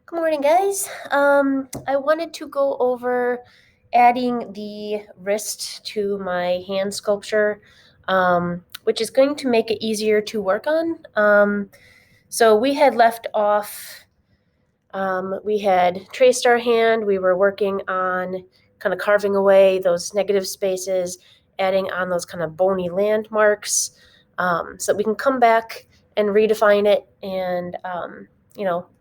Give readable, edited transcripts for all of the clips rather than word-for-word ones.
Good morning, guys. I wanted to go over adding the wrist to my hand sculpture, which is going to make it easier to work on. So we had left off, we had traced our hand, we were working on kind of carving away those negative spaces, adding on those kind of bony landmarks, so that we can come back and redefine it and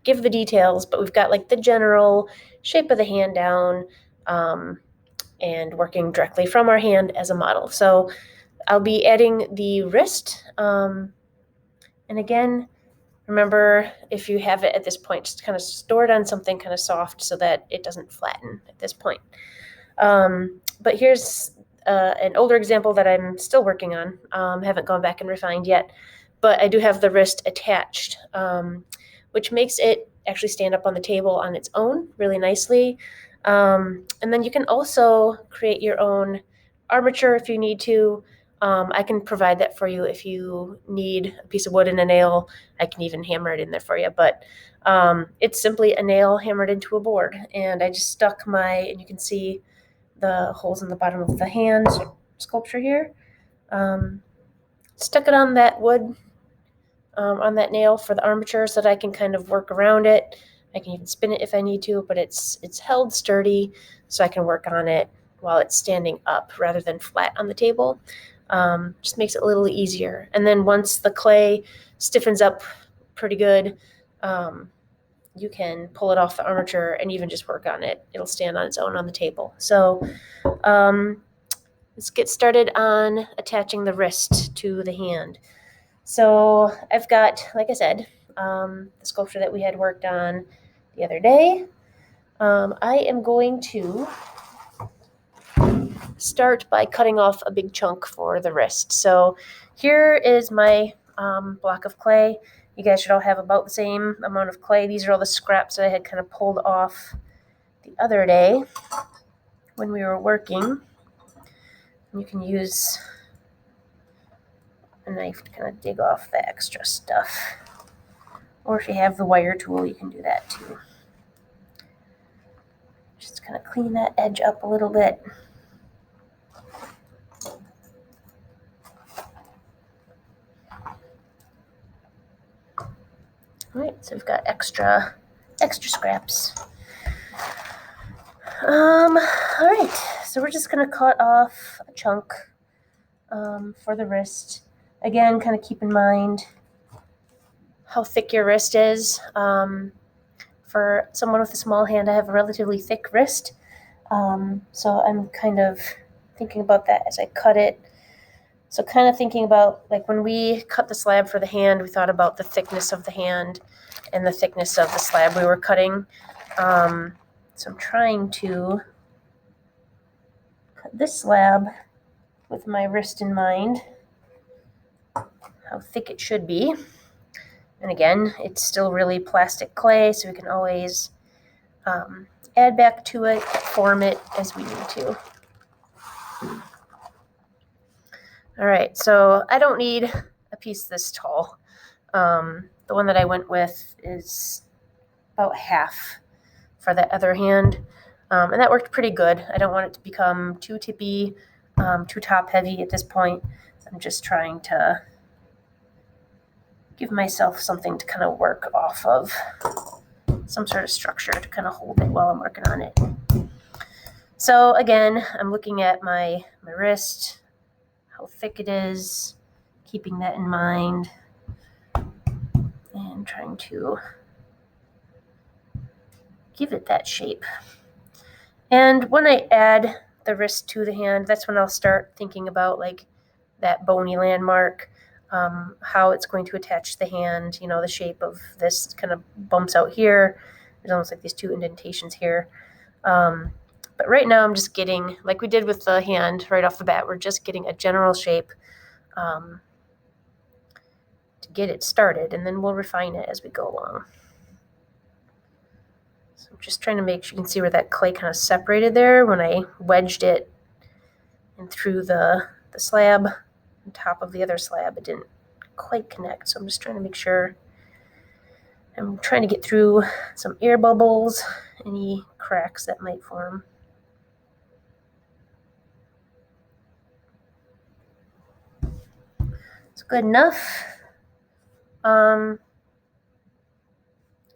give the details, but we've got like the general shape of the hand down, and working directly from our hand as a model. So I'll be adding the wrist. And again, remember, if you have it at this point, just kind of store it on something kind of soft so that it doesn't flatten at this point. But here's an older example that I'm still working on. Haven't gone back and refined yet, but I do have the wrist attached, which makes it actually stand up on the table on its own really nicely. And then you can also create your own armature if you need to. I can provide that for you if you need a piece of wood and a nail. I can even hammer it in there for you, but it's simply a nail hammered into a board. And I just stuck and you can see the holes in the bottom of the hand sculpture here. Stuck it on that wood, on that nail for the armature so that I can kind of work around it. I can even spin it if I need to, but it's held sturdy so I can work on it while it's standing up rather than flat on the table. Just makes it a little easier. And then once the clay stiffens up pretty good, you can pull it off the armature and even just work on it. It'll stand on its own on the table. So let's get started on attaching the wrist to the hand. So I've got, like I said, the sculpture that we had worked on the other day. I am going to start by cutting off a big chunk for the wrist. So here is my block of clay. You guys should all have about the same amount of clay. These are all the scraps that I had kind of pulled off the other day when we were working. You can use a knife to kind of dig off the extra stuff. Or if you have the wire tool, you can do that too. Just kind of clean that edge up a little bit. All right, so we've got extra scraps. All right, so we're just gonna cut off a chunk for the wrist. Again, kind of keep in mind how thick your wrist is. For someone with a small hand, I have a relatively thick wrist, so I'm kind of thinking about that as I cut it. So kind of thinking about, like, when we cut the slab for the hand, we thought about the thickness of the hand and the thickness of the slab we were cutting. So I'm trying to cut this slab with my wrist in mind, how thick it should be. And again, it's still really plastic clay, so we can always add back to it, form it as we need to. All right, so I don't need a piece this tall. The one that I went with is about half for the other hand, and that worked pretty good. I don't want it to become too tippy, too top heavy at this point. I'm just trying to give myself something to kind of work off of, some sort of structure to kind of hold it while I'm working on it. So again, I'm looking at my wrist, how thick it is, keeping that in mind, and trying to give it that shape. And when I add the wrist to the hand, that's when I'll start thinking about, like, that bony landmark, how it's going to attach the hand. You know, the shape of this kind of bumps out here. There's almost like these two indentations here. But right now I'm just getting, like we did with the hand right off the bat, we're just getting a general shape to get it started, and then we'll refine it as we go along. So I'm just trying to make sure you can see where that clay kind of separated there when I wedged it and through the slab on top of the other slab. It didn't quite connect, so I'm just trying to make sure I'm trying to get through some air bubbles, any cracks that might form. It's good enough. And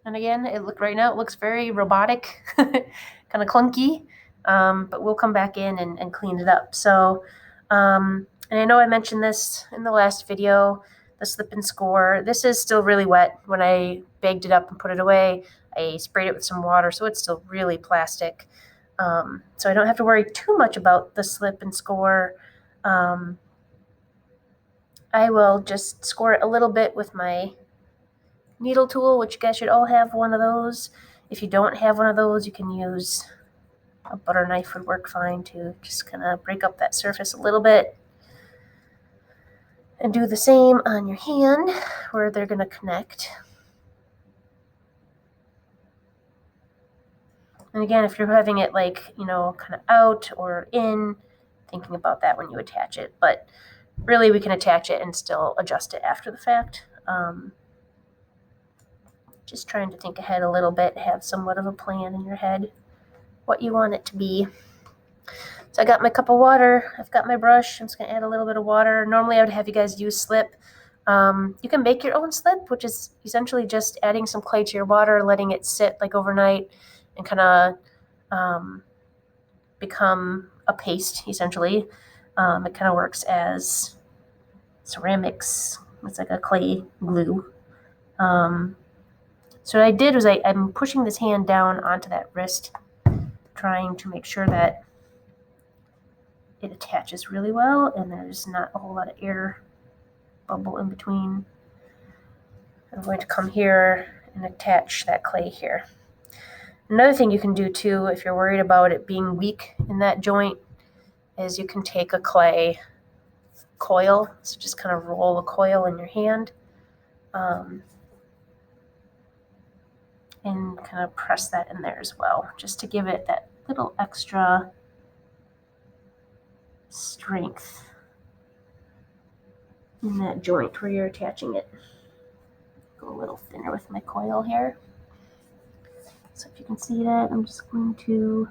again, right now it looks very robotic, kind of clunky, but we'll come back in and clean it up. So, and I know I mentioned this in the last video, the slip and score. This is still really wet. When I bagged it up and put it away, I sprayed it with some water, so it's still really plastic. So I don't have to worry too much about the slip and score. I will just score it a little bit with my needle tool, which you guys should all have one of those. If you don't have one of those, you can use a butter knife, would work fine to just kind of break up that surface a little bit. And do the same on your hand where they're going to connect. And again, if you're having it like, kind of out or in, thinking about that when you attach it. But really, we can attach it and still adjust it after the fact. Just trying to think ahead a little bit, have somewhat of a plan in your head, what you want it to be. So I got my cup of water. I've got my brush. I'm just going to add a little bit of water. Normally, I would have you guys use slip. You can make your own slip, which is essentially just adding some clay to your water, letting it sit like overnight and kind of become a paste, essentially. It kind of works as ceramics. It's like a clay glue. So what I did was I'm pushing this hand down onto that wrist, trying to make sure that it attaches really well and there's not a whole lot of air bubble in between. I'm going to come here and attach that clay here. Another thing you can do too, if you're worried about it being weak in that joint, is you can take a clay coil. So just kind of roll a coil in your hand and kind of press that in there as well, just to give it that little extra strength in that joint where you're attaching it. Go a little thinner with my coil here. So if you can see that, I'm just going to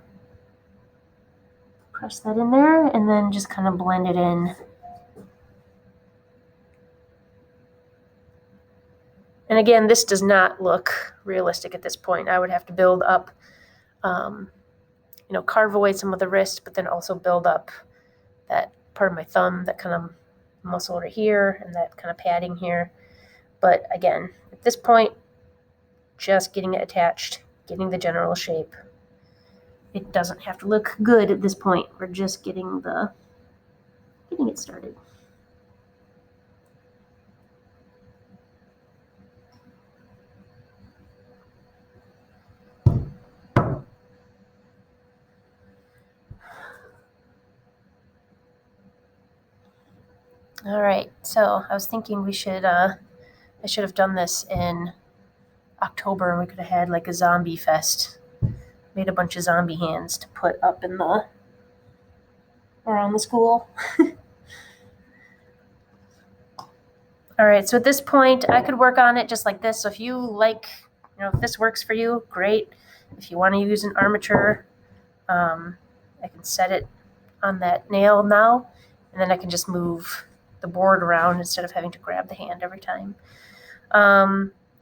press that in there and then just kind of blend it in. And again, this does not look realistic at this point. I would have to build up, carve away some of the wrist, but then also build up that part of my thumb, that kind of muscle right here, and that kind of padding here. But again, at this point, just getting it attached, getting the general shape. It doesn't have to look good at this point. We're just getting it started. All right, so I was thinking I should have done this in October, and we could have had like a zombie fest. Made a bunch of zombie hands to put up around the school. All right, so at this point, I could work on it just like this. So if you like, if this works for you, great. If you want to use an armature, I can set it on that nail now, and then I can just move the board around instead of having to grab the hand every time.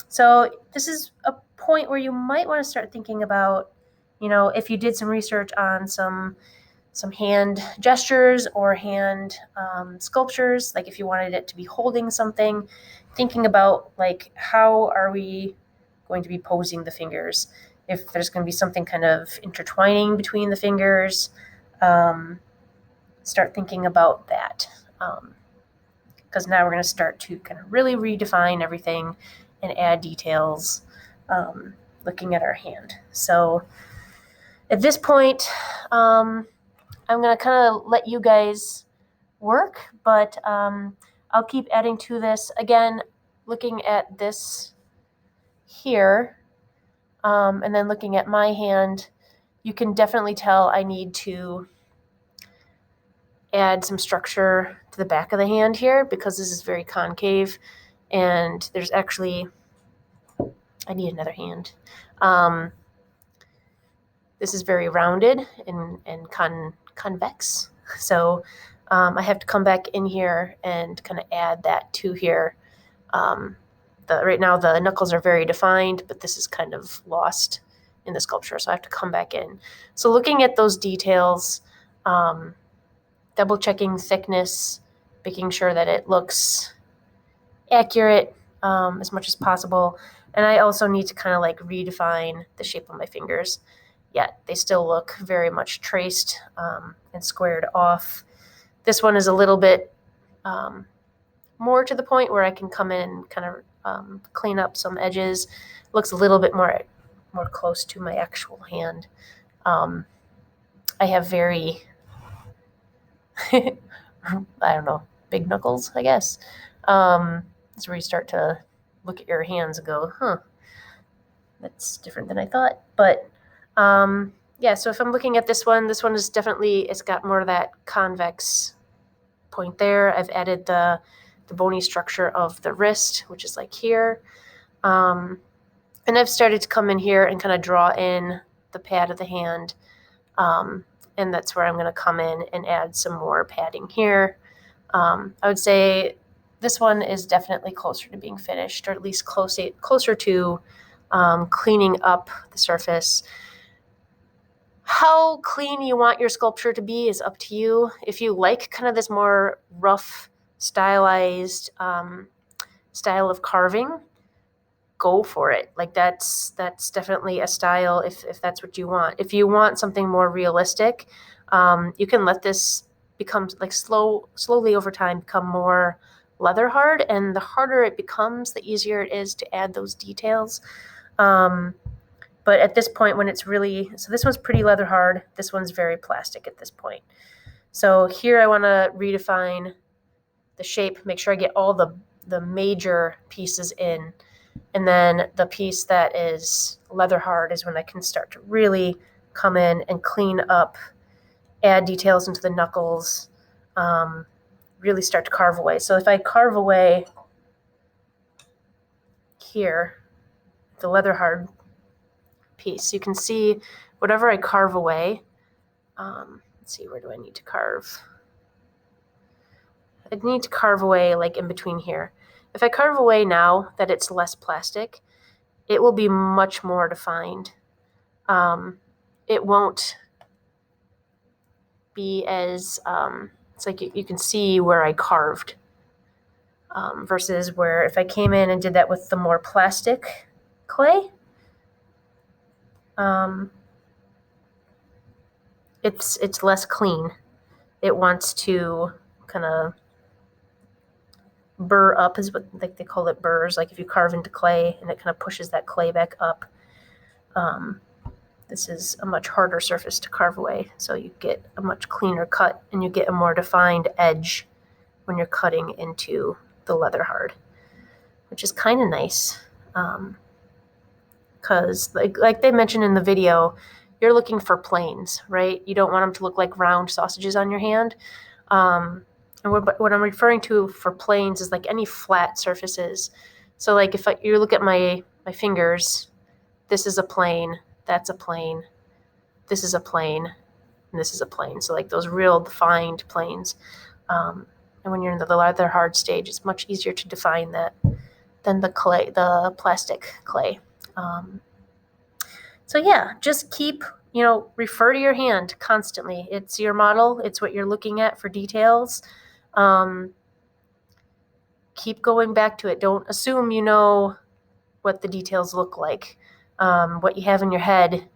So this is a point where you might want to start thinking about, if you did some research on some hand gestures or hand sculptures, like if you wanted it to be holding something, thinking about like how are we going to be posing the fingers, if there's going to be something kind of intertwining between the fingers, start thinking about that, because now we're going to start to kind of really redefine everything and add details, looking at our hand. So at this point, I'm going to kind of let you guys work, but I'll keep adding to this. Again, looking at this here, and then looking at my hand, you can definitely tell I need to add some structure to the back of the hand here because this is very concave, and there's actually I need another hand. This is very rounded and convex. So I have to come back in here and kind of add that to here. Right now the knuckles are very defined, but this is kind of lost in the sculpture, so I have to come back in. So looking at those details, double checking thickness, making sure that it looks accurate as much as possible. And I also need to kind of like redefine the shape of my fingers. Yet they still look very much traced and squared off. This one is a little bit more to the point where I can come in and kind of clean up some edges. Looks a little bit more close to my actual hand. I have very, I don't know, big knuckles, I guess. That's where you start to look at your hands and go, huh, that's different than I thought. But yeah, so if I'm looking at this one is definitely, it's got more of that convex point there. I've added the bony structure of the wrist, which is like here. And I've started to come in here and kind of draw in the pad of the hand. And that's where I'm going to come in and add some more padding here. I would say this one is definitely closer to being finished, or at least closer to cleaning up the surface. How clean you want your sculpture to be is up to you. If you like kind of this more rough, stylized style of carving, go for it. Like that's definitely a style if that's what you want. If you want something more realistic, you can let this become like slowly over time become more leather hard, and the harder it becomes, the easier it is to add those details. But at this point, when it's really, so this one's pretty leather hard, this one's very plastic at this point. So here I want to redefine the shape, make sure I get all the major pieces in. And then the piece that is leather hard is when I can start to really come in and clean up, add details into the knuckles, really start to carve away. So if I carve away here, the leather hard piece, you can see whatever I carve away. Let's see, where do I need to carve? I need to carve away like in between here. If I carve away now that it's less plastic, it will be much more defined. It won't be as, it's like you can see where I carved, versus where if I came in and did that with the more plastic clay, it's less clean. It wants to kind of burr up, is what like they call it, burrs. Like if you carve into clay and it kind of pushes that clay back up. This is a much harder surface to carve away, so you get a much cleaner cut and you get a more defined edge when you're cutting into the leather hard, which is kind of nice. Because like they mentioned in the video, you're looking for planes, right? You don't want them to look like round sausages on your hand. And what I'm referring to for planes is like any flat surfaces. So like if you look at my fingers, this is a plane, that's a plane, this is a plane, and this is a plane. So like those real defined planes. And when you're in the leather hard stage, it's much easier to define that than the plastic clay. So yeah, just keep, refer to your hand constantly. It's your model. It's what you're looking at for details. Keep going back to it. Don't assume you know what the details look like. What you have in your head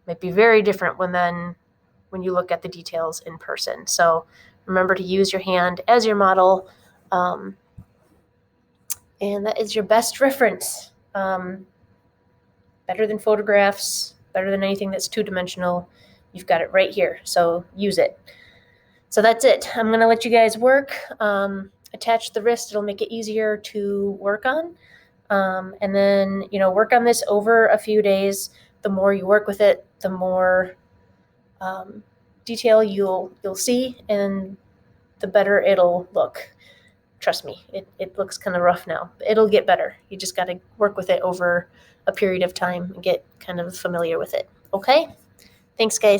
might be very different when you look at the details in person. So remember to use your hand as your model. And that is your best reference. Better than photographs, better than anything that's two-dimensional. You've got it right here, so use it. So that's it. I'm going to let you guys work. Attach the wrist. It'll make it easier to work on. And then, work on this over a few days. The more you work with it, the more detail you'll see, and the better it'll look. trust me, it looks kind of rough now. It'll get better. You just got to work with it over a period of time and get kind of familiar with it. Okay? Thanks, guys.